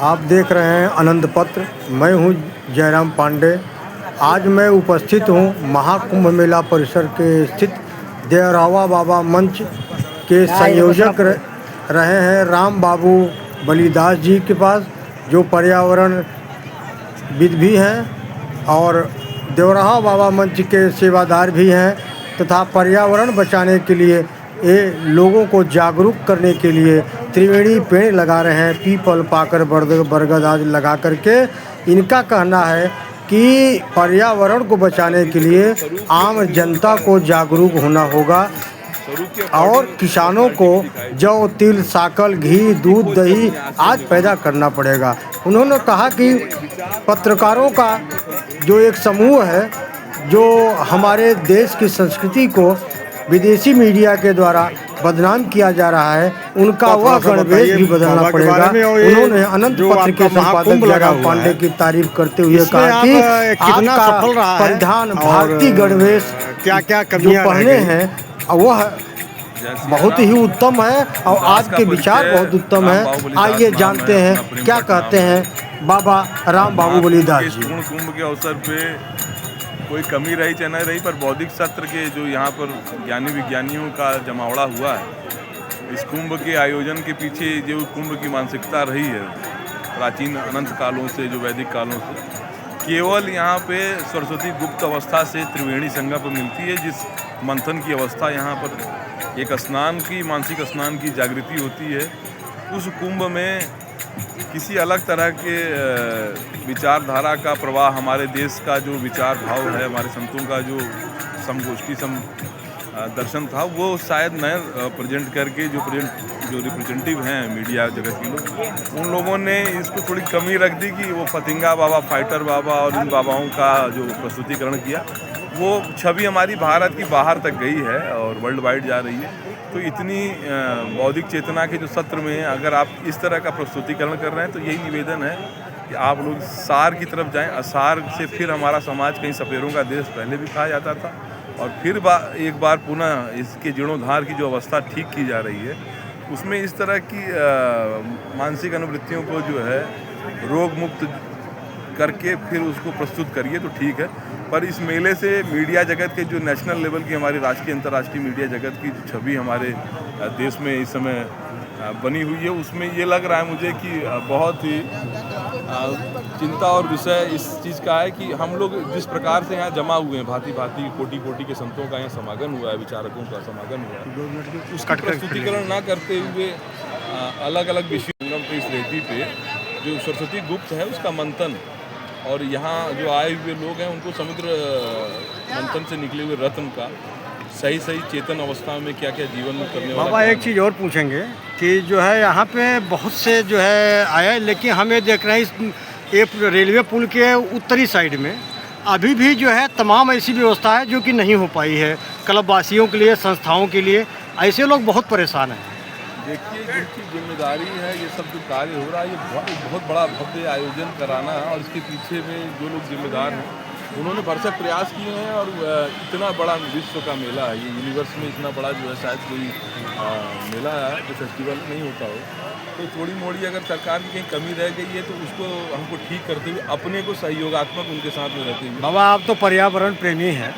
आप देख रहे हैं आनंद पत्र। मैं हूं जयराम पांडे। आज मैं उपस्थित हूं महाकुंभ मेला परिसर के स्थित देवरावा बाबा मंच के संयोजक रहे हैं राम बाबू बलिदास जी के पास, जो पर्यावरण विद भी हैं और देवरावा बाबा मंच के सेवादार भी हैं तथा पर्यावरण बचाने के लिए ये लोगों को जागरूक करने के लिए त्रिवेणी पेड़ लगा रहे हैं, पीपल, पाकर, बरगद आदि लगा करके। इनका कहना है कि पर्यावरण को बचाने के लिए आम जनता को जागरूक होना होगा और किसानों को जौ, तिल, साकल, घी, दूध, दही आज पैदा करना पड़ेगा। उन्होंने कहा कि पत्रकारों का जो एक समूह है, जो हमारे देश की संस्कृति को विदेशी मीडिया के द्वारा बदनाम किया जा रहा है, उनका वह गणवेश भी बदलना पड़ेगा। उन्होंने अनंत पत्र के संपादक जयराम पांडे की तारीफ करते हुए कहा कि कितना सफल रहा है, परिधान भारतीय गणवेश क्या जो पहने हैं वह बहुत ही उत्तम है और आज के विचार बहुत उत्तम है। आइए जानते हैं क्या कहते हैं बाबा राम बाबू बलिदास जी। कुंभ के अवसर पे कोई कमी रही चाहे नहीं रही, पर बौद्धिक सत्र के जो यहाँ पर ज्ञानी विज्ञानियों का जमावड़ा हुआ है, इस कुंभ के आयोजन के पीछे जो कुंभ की मानसिकता रही है प्राचीन अनंत कालों से, जो वैदिक कालों से, केवल यहाँ पे सरस्वती गुप्त अवस्था से त्रिवेणी संगम पर मिलती है, जिस मंथन की अवस्था यहाँ पर एक स्नान की, मानसिक स्नान की जागृति होती है। उस कुंभ में किसी अलग तरह के विचारधारा का प्रवाह, हमारे देश का जो विचार भाव है, हमारे संतों का जो समगोष्ठी दर्शन था, वो शायद नए प्रेजेंट करके जो रिप्रेजेंटेटिव हैं मीडिया जगत के लोग, उन लोगों ने इसको थोड़ी कमी रख दी कि वो फतिंगा बाबा, फाइटर बाबा और इन बाबाओं का जो प्रस्तुतिकरण किया, वो छवि हमारी भारत की बाहर तक गई है और वर्ल्ड वाइड जा रही है। तो इतनी बौद्धिक चेतना के जो सत्र में अगर आप इस तरह का प्रस्तुतिकरण कर रहे हैं, तो यही निवेदन है कि आप लोग सार की तरफ जाएं। असार से फिर हमारा समाज कहीं सपेरों का देश पहले भी कहा जाता था, और फिर एक बार पुनः इसके जीर्णोद्धार की जो अवस्था ठीक की जा रही है, उसमें इस तरह की मानसिक अनुवृत्तियों को जो है रोग मुक्त करके फिर उसको प्रस्तुत करिए तो ठीक है। पर इस मेले से मीडिया जगत के जो नेशनल लेवल की, हमारी राष्ट्रीय अंतर्राष्ट्रीय मीडिया जगत की जो छवि हमारे देश में इस समय बनी हुई है, उसमें ये लग रहा है मुझे कि बहुत ही चिंता और विषय इस चीज़ का है कि हम लोग जिस प्रकार से यहाँ जमा हुए हैं, भांति भांति कोटि कोटि के संतों का यहाँ समागम हुआ है, विचारकों का समागम हुआ है, उसका प्रस्तुतिकरण ना करते हुए अलग अलग विषयों पे, इस रेती पे जो सरस्वती गुप्त है उसका मंथन, और यहाँ जो आए हुए लोग हैं उनको समुद्र मंथन से निकले हुए रत्न का सही चेतन अवस्था में क्या क्या जीवन में करने वाला। बाबा एक चीज़ और पूछेंगे कि जो है यहाँ पे बहुत से जो है आया, लेकिन हमें देख रहे हैं इस रेलवे पुल के उत्तरी साइड में अभी भी जो है तमाम ऐसी व्यवस्था है जो कि नहीं हो पाई है क्लब वासियों के लिए, संस्थाओं के लिए। ऐसे लोग बहुत परेशान हैं। देखिए, जिनकी जिम्मेदारी है ये सब जो कार्य हो रहा है, ये बहुत बड़ा भव्य आयोजन कराना है, और इसके पीछे में जो लोग जिम्मेदार हैं उन्होंने भरसक प्रयास किए हैं। और इतना बड़ा विश्व का मेला है, ये यूनिवर्स में इतना बड़ा जो है शायद कोई मेला है जो फेस्टिवल नहीं होता हो। तो थोड़ी मोड़ी अगर सरकार की कहीं कमी रह गई है तो उसको हमको ठीक करते हुए अपने को सहयोगात्मक उनके साथ में रहते हुए। बाबा आप तो पर्यावरण प्रेमी हैं,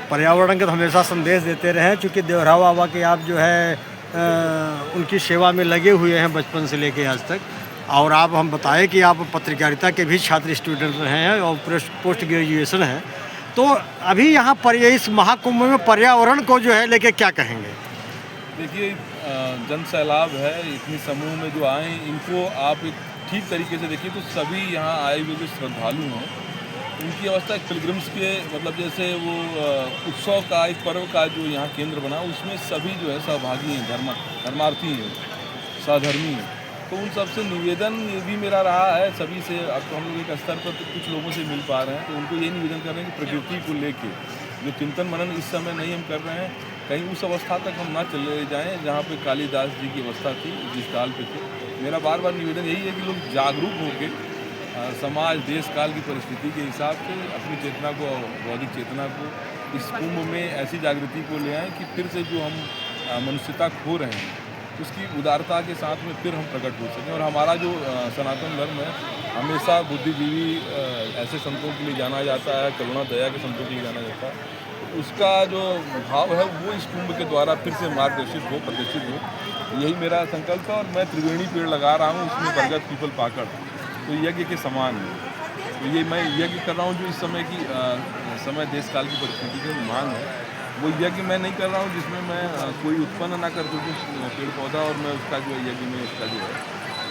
पर्यावरण का तो हमेशा संदेश देते रहे, चूँकि देवरावा बाबा के आप जो है उनकी सेवा में लगे हुए हैं बचपन से लेके आज तक। और आप हम बताएं कि आप पत्रकारिता के भी छात्र स्टूडेंट रहे हैं और पोस्ट ग्रेजुएशन है, तो अभी यहाँ पर इस महाकुंभ में पर्यावरण को जो है लेके क्या कहेंगे? देखिए, जन सैलाब है, इतनी समूह में जो आए इनको आप एक ठीक तरीके से देखिए तो सभी यहाँ आए हुए जो श्रद्धालु हैं उनकी अवस्था एक पिलग्रिम्स के मतलब जैसे वो उत्सव का, एक पर्व का जो यहाँ केंद्र बना, उसमें सभी जो है सहभागी हैं, धर्मार्थी हैं, सहधर्मी हैं। तो उन सबसे निवेदन ये भी मेरा रहा है सभी से। अब तो हम लोग एक स्तर पर तो कुछ लोगों से मिल पा रहे हैं, तो उनको ये निवेदन कर रहे हैं कि प्रकृति को लेके जो चिंतन मनन इस समय नहीं हम कर रहे हैं, कहीं उस अवस्था तक हम ना चले जाएँ जहाँ पे कालिदास जी की अवस्था थी, जिस काल पे थे। मेरा बार बार निवेदन यही है कि लोग जागरूक होकर समाज, देश काल की परिस्थिति के हिसाब से अपनी चेतना को, बौद्धिक चेतना को इस कुंभ में ऐसी जागृति को ले आएँ कि फिर से जो हम मनुष्यता खो रहे हैं उसकी उदारता के साथ में फिर हम प्रकट हो सकें। और हमारा जो सनातन धर्म है हमेशा बुद्धिजीवी ऐसे संतों के लिए जाना जाता है, करुणा दया के संतों के लिए जाना जाता है। उसका जो भाव है वो इस कुंभ के द्वारा फिर से मार्गदर्शित हो, प्रदर्शित हो, यही मेरा संकल्प है। और मैं त्रिवेणी पेड़ लगा रहा हूँ, उसमें बरगद पीपल पाकड़, तो यज्ञ के समान है। तो ये मैं यज्ञ कर रहा हूँ जो इस समय की समय देश काल की परिस्थिति की मांग है। वो यज्ञ मैं नहीं कर रहा हूँ जिसमें मैं कोई उत्पन्न ना कर दूँ पेड़ पौधा और मैं उसका जो यज्ञ में उसका जो है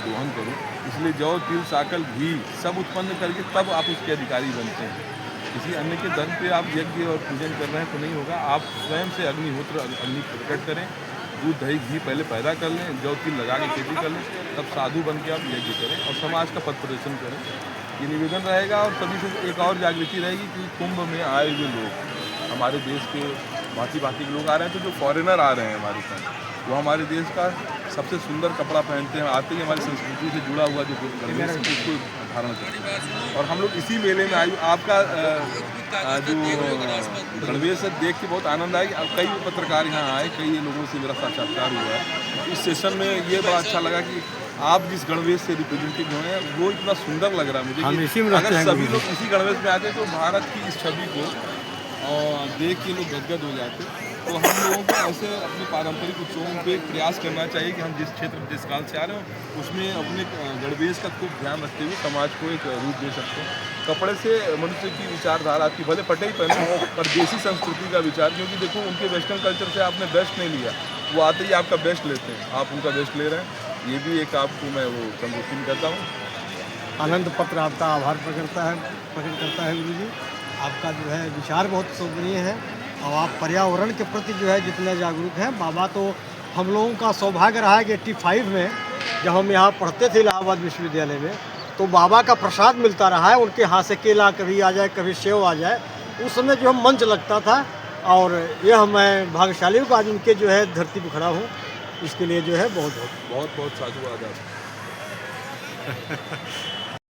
दोहन करूँ। इसलिए जौ तिल साकल घी सब उत्पन्न करके तब आप उसके अधिकारी बनते हैं। किसी अन्य के धर्म पे आप यज्ञ और पूजन कर रहे हैं तो नहीं होगा। आप स्वयं से अग्निहोत्र अग्नि प्रकट करें, दूध दही घी पहले पैदा कर लें, जौ तिल लगा के खेती कर लें, तब साधु बन के आप यज्ञ करें और समाज का पथ प्रदर्शन करें। ये निवेदन रहेगा। और सभी से एक और जागृति रहेगी कि कुंभ में आए हुए लोग हमारे देश के भांति भांति के लोग आ रहे हैं। तो जो फॉरेनर आ रहे हैं हमारे साथ, वो हमारे देश का सबसे सुंदर कपड़ा पहनते हैं, आते ही हमारी संस्कृति से जुड़ा हुआ जो गणवेश है उसको धारण करते हैं। और हम लोग इसी मेले में आए, आपका जो गणवेश है देख के बहुत आनंद आया कि कई पत्रकार यहाँ आए, कई लोगों से मेरा साक्षात्कार हुआ है। इस सेशन में ये बड़ा अच्छा लगा कि आप जिस गणवेश से रिप्रेजेंटेटिव हुए हैं वो इतना सुंदर लग रहा है मुझे कि अगर सभी लोग इसी गणवेश में आते तो भारत की इस छवि को देख के लोग गदगद हो जाते। तो हम लोगों को ऐसे अपने पारंपरिक उत्सवों पे प्रयास करना चाहिए कि हम जिस क्षेत्र जिस काल से आ रहे हो उसमें अपने गणवेश का खूब ध्यान रखते हुए समाज को एक रूप दे सकते हैं। कपड़े से मनुष्य की विचारधारा आपकी भले पटे ही पहने पर देसी संस्कृति का विचार, क्योंकि देखो उनके वेस्टर्न कल्चर से आपने बेस्ट नहीं लिया, वो आते ही आपका बेस्ट लेते हैं, आप उनका बेस्ट ले रहे हैं। ये भी एक आपको मैं वो संबोधित करता हूँ। आनंद पत्र आपका आभार प्रकट करता है गुरु जी। आपका जो है विचार बहुत शोभनीय है और आप पर्यावरण के प्रति जो है जितने जागरूक हैं। बाबा तो हम लोगों का सौभाग्य रहा है कि 85 में जब हम यहाँ पढ़ते थे इलाहाबाद विश्वविद्यालय में, तो बाबा का प्रसाद मिलता रहा है। उनके हाथ से केला कभी आ जाए, कभी सेव आ जाए, उस समय जो हम मंच लगता था। और यह मैं भाग्यशाली हूँ आज उनके जो है धरती पर खड़ा हूँ, इसके लिए जो है बहुत बहुत साधुवाद।